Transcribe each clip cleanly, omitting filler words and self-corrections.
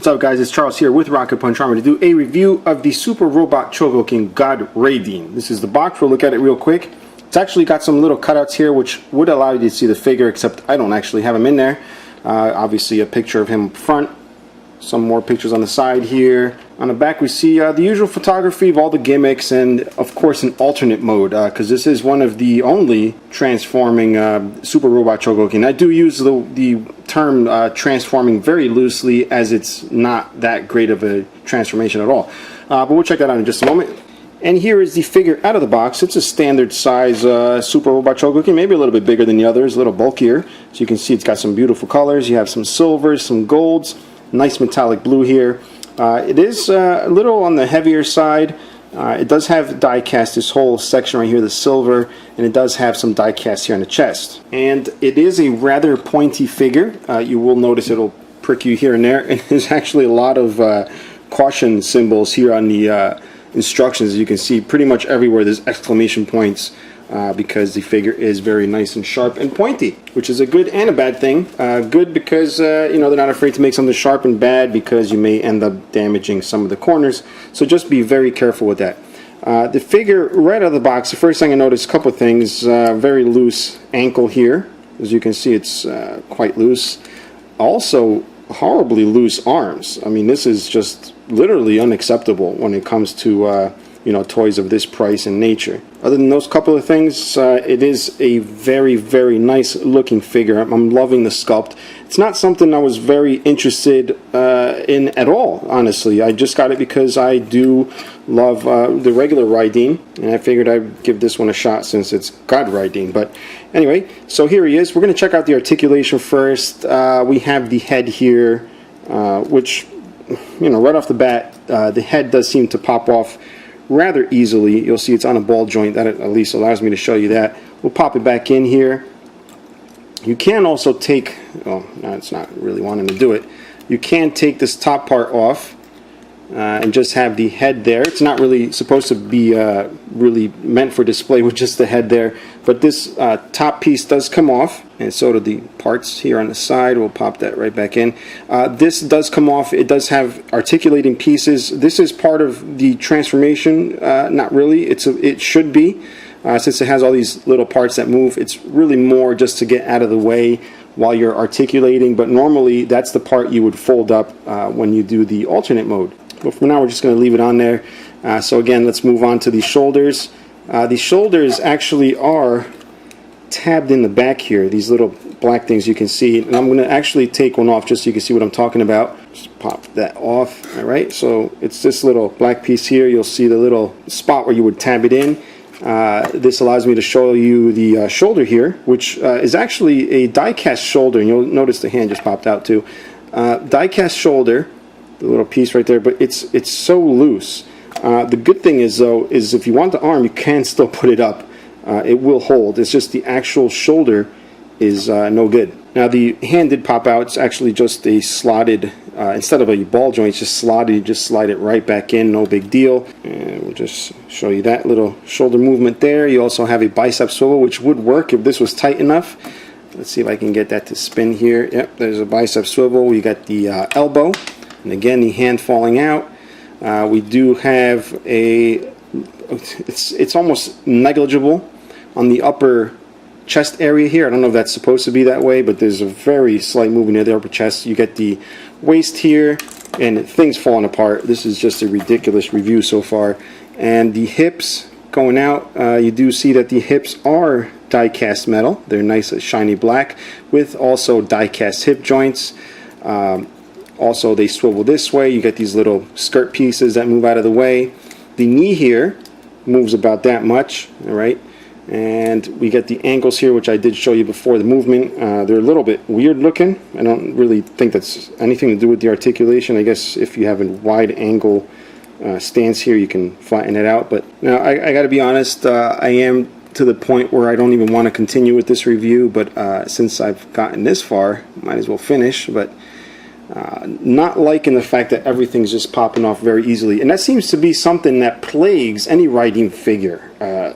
What's up, guys? It's Charles here with Rocket Punch Armor to do a review of the Super Robot Chogokin God Reideen. This is the box. We'll look at it real quick. It's actually got some little cutouts here which would allow you to see the figure, except I don't actually have him in there. Obviously a picture of him up front. Some more pictures on the side here. On the back we see the usual photography of all the gimmicks and of course an alternate mode, because this is one of the only transforming Super Robot Chogokin. I do use the term transforming very loosely, as it's not that great of a transformation at all. But we'll check that out in just a moment. And here is the figure out of the box. It's a standard size Super Robot Chogokin, maybe a little bit bigger than the others, a little bulkier. So you can see it's got some beautiful colors. You have some silvers, some golds. Nice metallic blue here. It is a little on the heavier side. It does have die cast, this whole section right here, the silver, and it does have some die cast here on the chest. And it is a rather pointy figure. You will notice it'll prick you here and there, and there's actually a lot of caution symbols here on the instructions. As you can see, pretty much everywhere there's exclamation points. Because the figure is very nice and sharp and pointy, which is a good and a bad thing. Good because you know, they're not afraid to make something sharp, and bad because you may end up damaging some of the corners. So just be very careful with that. The figure right out of the box, the first thing I noticed, a couple of things. Very loose ankle here. As you can see, it's quite loose. Also, horribly loose arms. I mean, this is just literally unacceptable when it comes to you know, toys of this price and nature. Other than those couple of things, it is a very, very nice looking figure. I'm loving the sculpt. It's not something I was very interested in at all, honestly. I just got it because I do love the regular Reideen, and I figured I'd give this one a shot since it's God Reideen. But anyway, so here he is. We're going to check out the articulation first. We have the head here, which, you know, right off the bat, the head does seem to pop off rather easily. You'll see it's on a ball joint. That at least allows me to show you that. We'll pop it back in here. You can also take, oh, no, it's not really wanting to do it. You can take this top part off and just have the head there. It's not really supposed to be really meant for display with just the head there, but this top piece does come off, and so do the parts here on the side. We'll pop that right back in. This does come off. It does have articulating pieces. This is part of the transformation. Not really. It should be, since it has all these little parts that move. It's really more just to get out of the way while you're articulating, but normally that's the part you would fold up when you do the alternate mode. But for now, we're just going to leave it on there. So again, let's move on to the shoulders. The shoulders actually are tabbed in the back here, these little black things you can see. And I'm going to actually take one off just so you can see what I'm talking about. Just pop that off. Alright, so it's this little black piece here. You'll see the little spot where you would tab it in. This allows me to show you the shoulder here, which is actually a die-cast shoulder. And you'll notice the hand just popped out too. Die-cast shoulder. The little piece right there, but it's so loose. The good thing is, though, is if you want the arm, you can still put it up. It will hold. It's just the actual shoulder is no good. Now the hand did pop out. It's actually just a slotted, instead of a ball joint, it's just slotted. You just slide it right back in, no big deal. And we'll just show you that little shoulder movement there. You also have a bicep swivel, which would work if this was tight enough. Let's see if I can get that to spin here. Yep, there's a bicep swivel. We got the elbow. And again, the hand falling out. We do have a, it's almost negligible on the upper chest area here. I don't know if that's supposed to be that way, but there's a very slight movement in the upper chest. You get the waist here, and things falling apart. This is just a ridiculous review so far. And the hips going out, you do see that the hips are die-cast metal. They're nice, shiny black, with also die-cast hip joints. Also, they swivel this way. You get these little skirt pieces that move out of the way. The knee here moves about that much, all right? And we get the ankles here, which I did show you before the movement. They're a little bit weird looking. I don't really think that's anything to do with the articulation. I guess if you have a wide angle stance here, you can flatten it out. But now I got to be honest, I am to the point where I don't even want to continue with this review. But since I've gotten this far, might as well finish. But not liking the fact that everything's just popping off very easily, and that seems to be something that plagues any Reideen figure.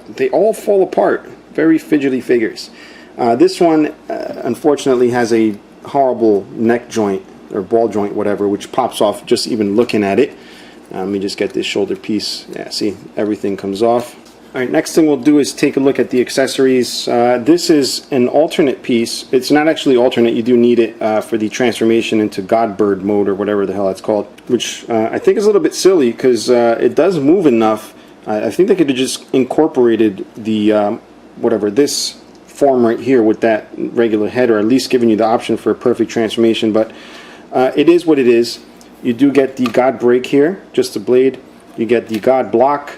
They all fall apart. Very fidgety figures. This one unfortunately has a horrible neck joint or ball joint, whatever, which pops off just even looking at it. Let me just get this shoulder piece. Yeah, see, everything comes off. All right, next thing we'll do is take a look at the accessories. This is an alternate piece. It's not actually alternate. You do need it for the transformation into Godbird mode or whatever the hell that's called, which I think is a little bit silly because it does move enough. I think they could have just incorporated the whatever this form right here with that regular head, or at least given you the option for a perfect transformation. But it is what it is. You do get the God break here, just the blade. You get the God block.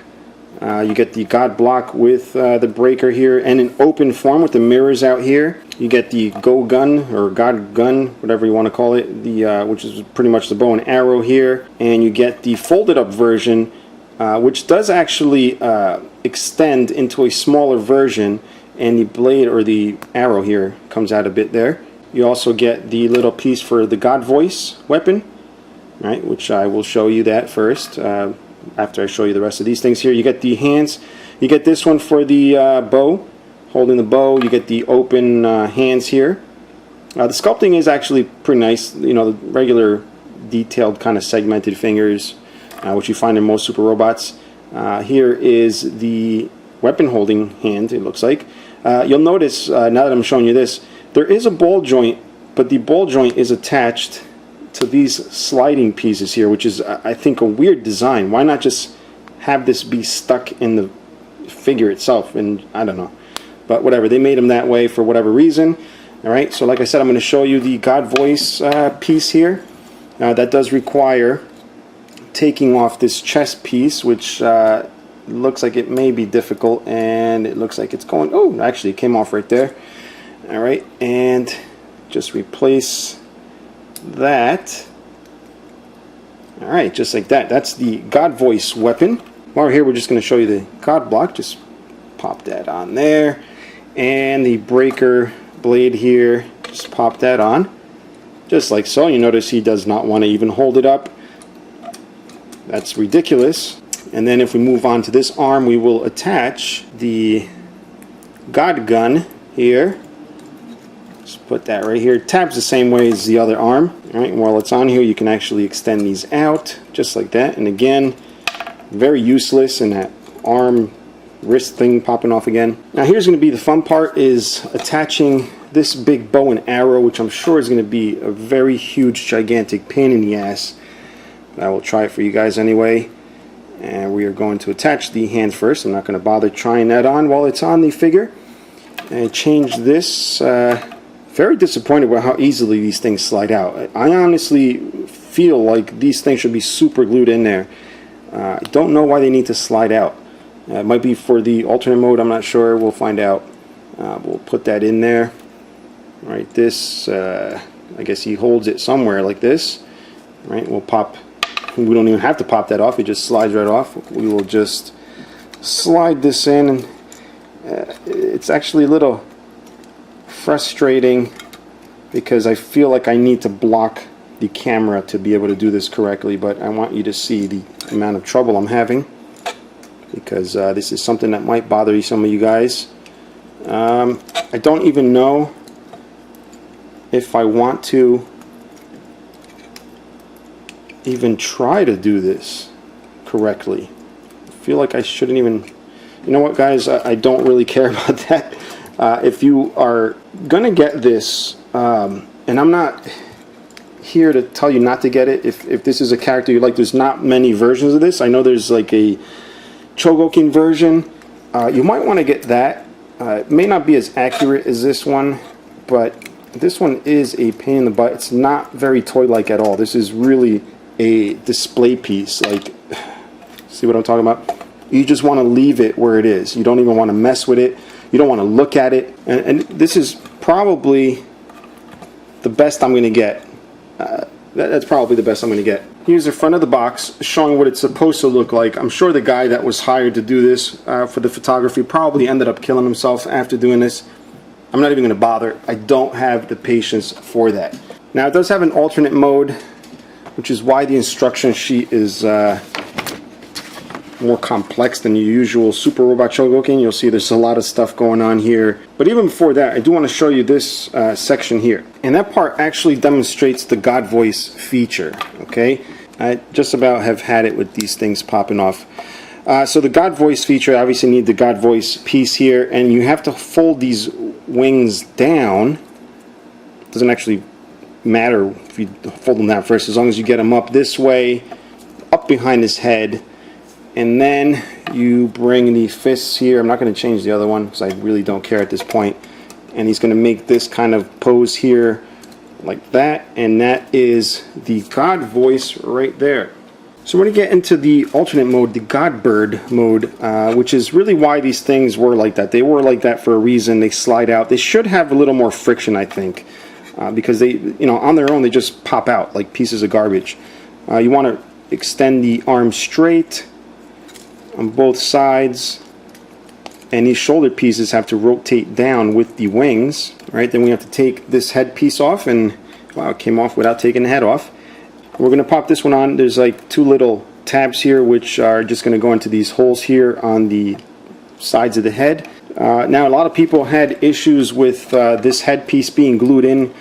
You get the God block with the breaker here, and an open form with the mirrors out here. You get the Go Gun, or God Gun, whatever you want to call it, the which is pretty much the bow and arrow here. And you get the folded up version, which does actually extend into a smaller version, and the blade, or the arrow here, comes out a bit there. You also get the little piece for the God Voice weapon, right, which I will show you that first. After I show you the rest of these things here. You get the hands. You get this one for the bow, holding the bow. You get the open hands here. The sculpting is actually pretty nice. You know, the regular detailed kind of segmented fingers, which you find in most super robots. Here is the weapon holding hand, it looks like. You'll notice, now that I'm showing you this, there is a ball joint, but the ball joint is attached to these sliding pieces here, which is, I think, a weird design. Why not just have this be stuck in the figure itself? And I don't know, but whatever, they made them that way for whatever reason. All right, so like I said, I'm going to show you the God Voice piece here. That does require taking off this chest piece, which looks like it may be difficult, and it looks like it's going, oh, actually it came off right there. All right, and just replace that. Alright, just like that. That's the God Voice weapon. While we're here, we're just going to show you the God block. Just pop that on there. And the breaker blade here, just pop that on. Just like so. You notice he does not want to even hold it up. That's ridiculous. And then if we move on to this arm, we will attach the God gun here. Just put that right here. It tabs the same way as the other arm. All right, and while it's on here, you can actually extend these out just like that. And again, very useless, and that arm wrist thing popping off again. Now here's going to be the fun part, is attaching this big bow and arrow, which I'm sure is going to be a very huge, gigantic pain in the ass. But I will try it for you guys anyway. And we are going to attach the hand first. I'm not going to bother trying that on while it's on the figure. And change this. Very disappointed with how easily these things slide out. I honestly feel like these things should be super glued in there. I don't know why they need to slide out. It might be for the alternate mode, I'm not sure. We'll find out. We'll put that in there. All right, this, I guess he holds it somewhere like this. All right, we'll pop, we don't even have to pop that off, it just slides right off. We will just slide this in, and it's actually a little frustrating because I feel like I need to block the camera to be able to do this correctly, but I want you to see the amount of trouble I'm having, because this is something that might bother some of you guys. I don't even know if I want to even try to do this correctly. I feel like I shouldn't even, you know what guys, I don't really care about that. If you are gonna get this, and I'm not here to tell you not to get it, if this is a character you like, there's not many versions of this. I know there's like a Chogokin version. You might want to get that. It may not be as accurate as this one, but this one is a pain in the butt. It's not very toy-like at all. This is really a display piece. Like, see what I'm talking about? You just want to leave it where it is. You don't even want to mess with it. You don't want to look at it. And this is probably the best I'm going to get. That's probably the best I'm going to get. Here's the front of the box showing what it's supposed to look like. I'm sure the guy that was hired to do this for the photography probably ended up killing himself after doing this. I'm not even going to bother. I don't have the patience for that. Now it does have an alternate mode, which is why the instruction sheet is more complex than your usual Super Robot Chogokin. You'll see there's a lot of stuff going on here. But even before that, I do want to show you this section here. And that part actually demonstrates the God Voice feature, okay? I just about have had it with these things popping off. So the God Voice feature, obviously need the God Voice piece here, and you have to fold these wings down. It doesn't actually matter if you fold them down first, as long as you get them up this way, up behind his head, and then you bring the fists here. I'm not going to change the other one because I really don't care at this point. And he's going to make this kind of pose here like that, and that is the God Voice right there. So we're going to get into the alternate mode, the God Bird mode, which is really why these things were like that. They were like that for a reason. They slide out. They should have a little more friction, I think, because they, you know, on their own they just pop out like pieces of garbage. You want to extend the arm straight on both sides, and these shoulder pieces have to rotate down with the wings. Right? Then we have to take this head piece off, and wow, it came off without taking the head off. We're going to pop this one on. There's like two little tabs here which are just going to go into these holes here on the sides of the head. Now a lot of people had issues with this headpiece being glued in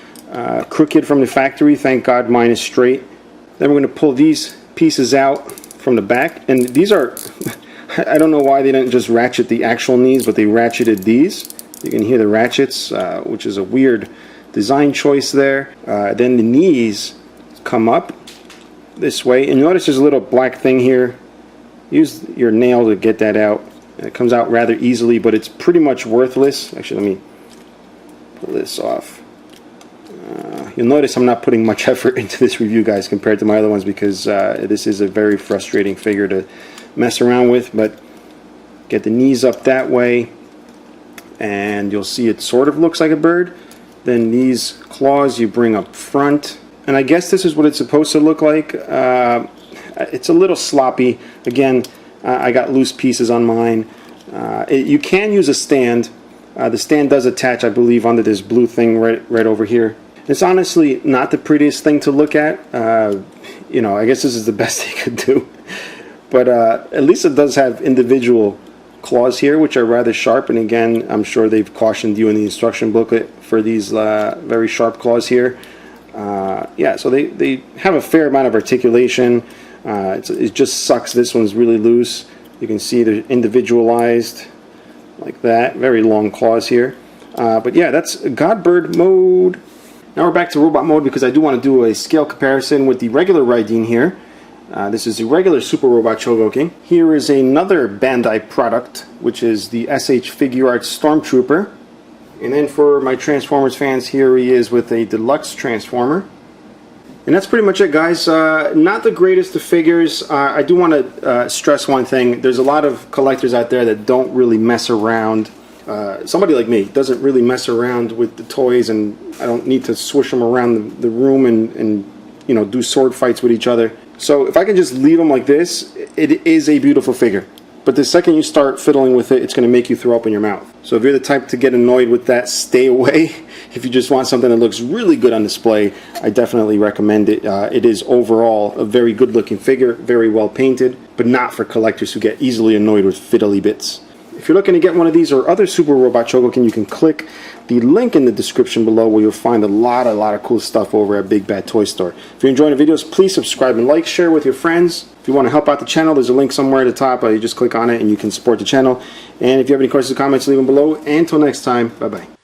crooked from the factory. Thank God mine is straight. Then we're going to pull these pieces out from the back, and these are I don't know why they didn't just ratchet the actual knees, but they ratcheted these. You can hear the ratchets, which is a weird design choice there. Then the knees come up this way, and notice there's a little black thing here. Use your nail to get that out. It comes out rather easily, but it's pretty much worthless. Actually, let me pull this off. You'll notice I'm not putting much effort into this review, guys, compared to my other ones, because this is a very frustrating figure to mess around with. But get the knees up that way, and you'll see it sort of looks like a bird. Then these claws you bring up front, and I guess this is what it's supposed to look like. It's a little sloppy. Again, I got loose pieces on mine. You can use a stand. The stand does attach, I believe, under this blue thing right over here. It's honestly not the prettiest thing to look at. You know, I guess this is the best they could do. But at least it does have individual claws here, which are rather sharp. And again, I'm sure they've cautioned you in the instruction booklet for these very sharp claws here. Yeah, so they have a fair amount of articulation. It just sucks. This one's really loose. You can see they're individualized like that. Very long claws here. But yeah, that's God Bird mode. Now we're back to robot mode, because I do want to do a scale comparison with the regular Reideen here. This is the regular Super Robot Chogokin. Here is another Bandai product, which is the SH Figuarts Stormtrooper. And then for my Transformers fans, here he is with a deluxe Transformer. And that's pretty much it, guys. Not the greatest of figures. I do want to stress one thing. There's a lot of collectors out there that don't really mess around. Somebody like me doesn't really mess around with the toys, and I don't need to swish them around the room and you know, do sword fights with each other. So if I can just leave them like this, it is a beautiful figure. But the second you start fiddling with it, it's going to make you throw up in your mouth. So if you're the type to get annoyed with that, stay away. If you just want something that looks really good on display, I definitely recommend it. It is overall a very good looking figure, very well painted, but not for collectors who get easily annoyed with fiddly bits. If you're looking to get one of these or other Super Robot Chogokin, you can click the link in the description below, where you'll find a lot of cool stuff over at Big Bad Toy Store. If you're enjoying the videos, please subscribe and like, share with your friends. If you want to help out the channel, there's a link somewhere at the top. You just click on it and you can support the channel. And if you have any questions or comments, leave them below. And until next time, bye-bye.